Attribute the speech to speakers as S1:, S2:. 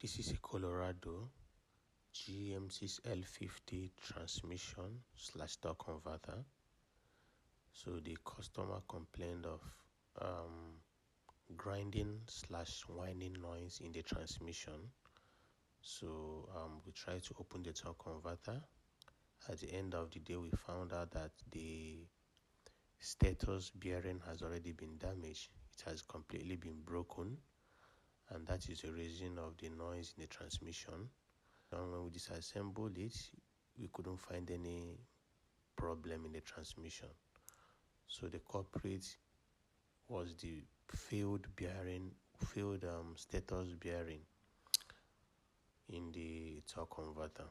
S1: This is a Colorado GM6L50 transmission / torque converter. So the customer complained of grinding / whining noise in the transmission. So we tried to open the torque converter. At the end of the day, we found out that the status bearing has already been damaged. It has completely been broken, and that is the reason of the noise in the transmission. And when we disassembled it, we couldn't find any problem in the transmission. So the culprit was the failed status bearing in the torque converter.